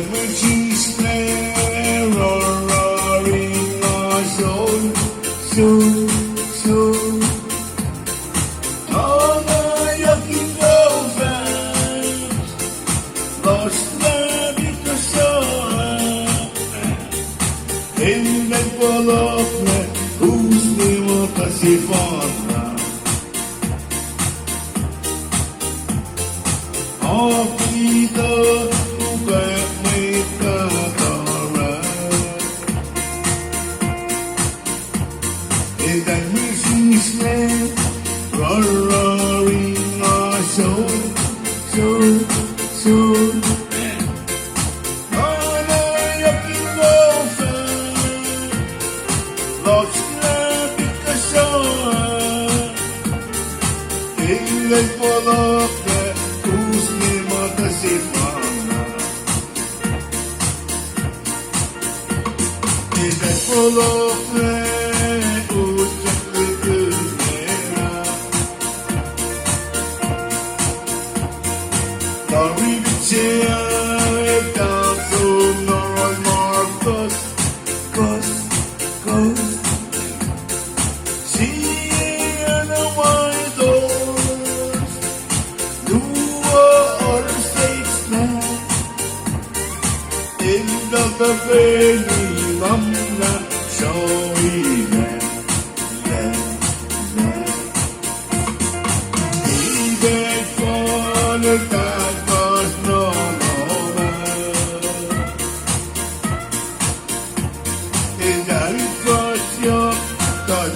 she's there, roaring our soul, soul, soul. All the yucky girlfriends lost their because in that bologna, whose name was Pasifona. Oh, Peter. That music's name, roaring our soul, soul, soul. On a yucky girlfriend, lost love because in the bologna, whose name was the Sifana. In that bologna, down to Marcos, see the white doors, New Order statesman, in the very Mamla, showing them. He begged for the God.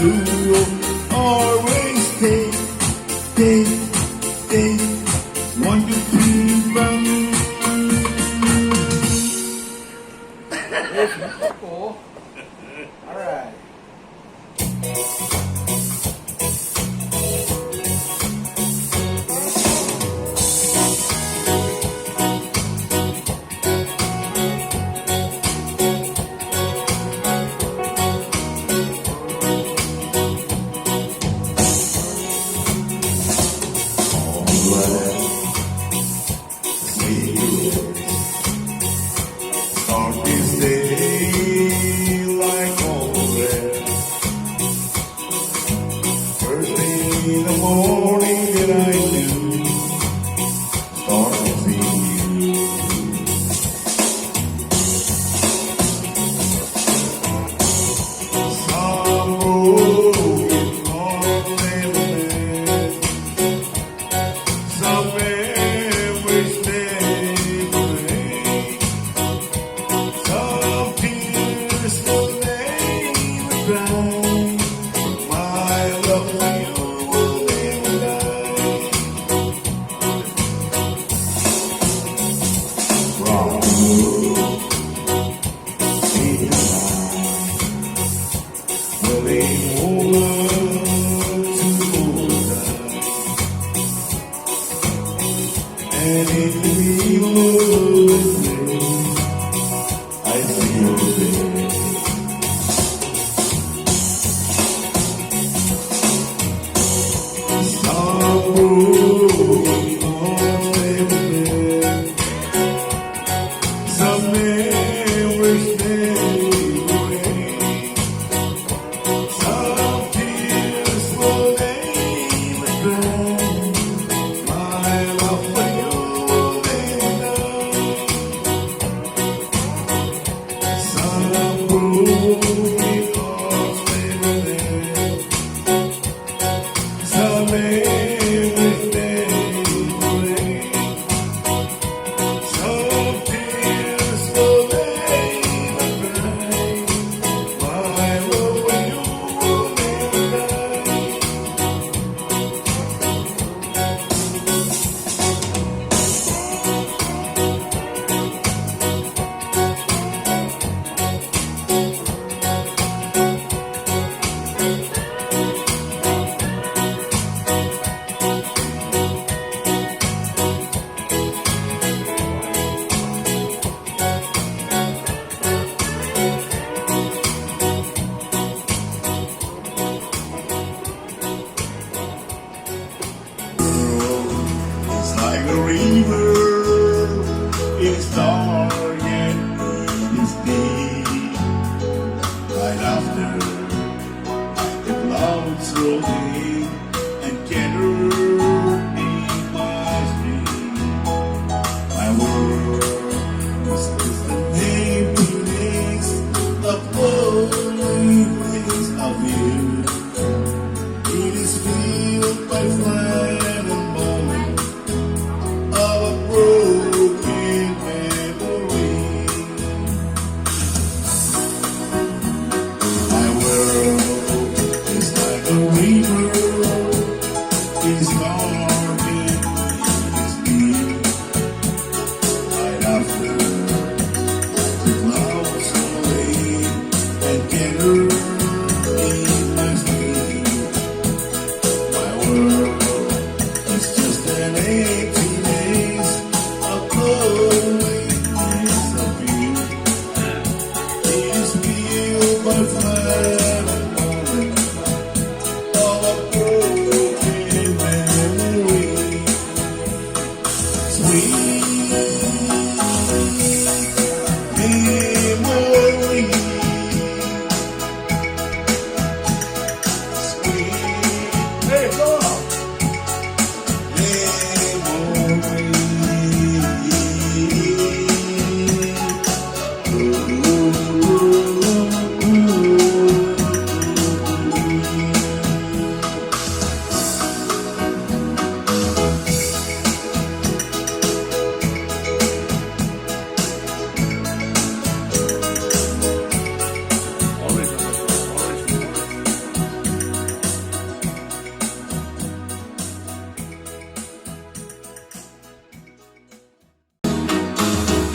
You always stay, want to be running. Cool. All right. In the morning that I knew, started seeing you. Some broken heart, some memories stay away, some tears will never dry. My love for you. And if we lose it, I feel it. Some memories stay away. Some tears will never dry. My love for you will never die.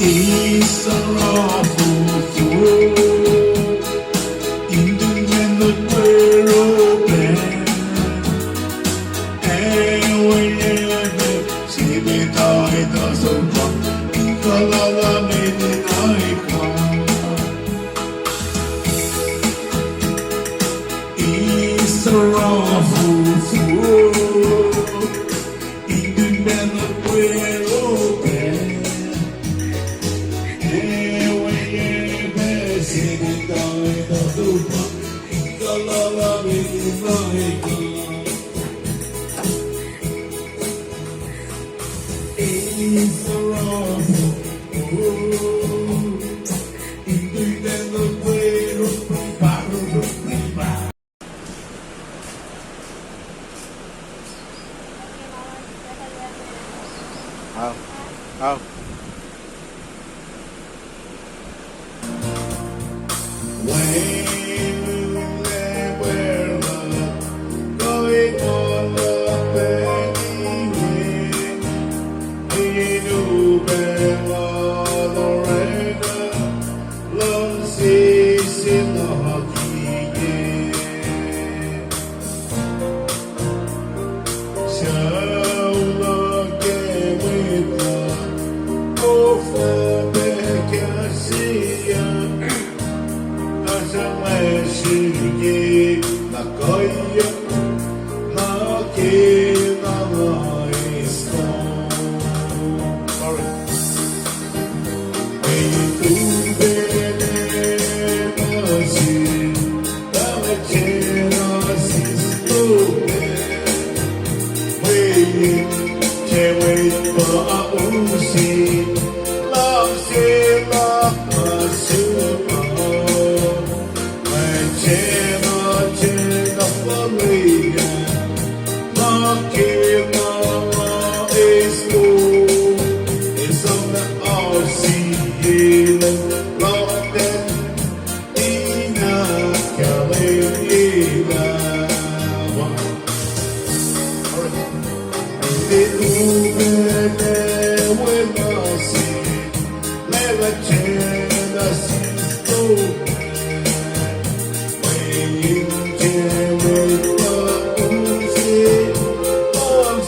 It's a lawful fool independent plan 에웨예베 집이 다이다서 인갈라라 메디나이카 It's a lawful fool independent plan Không.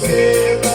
Say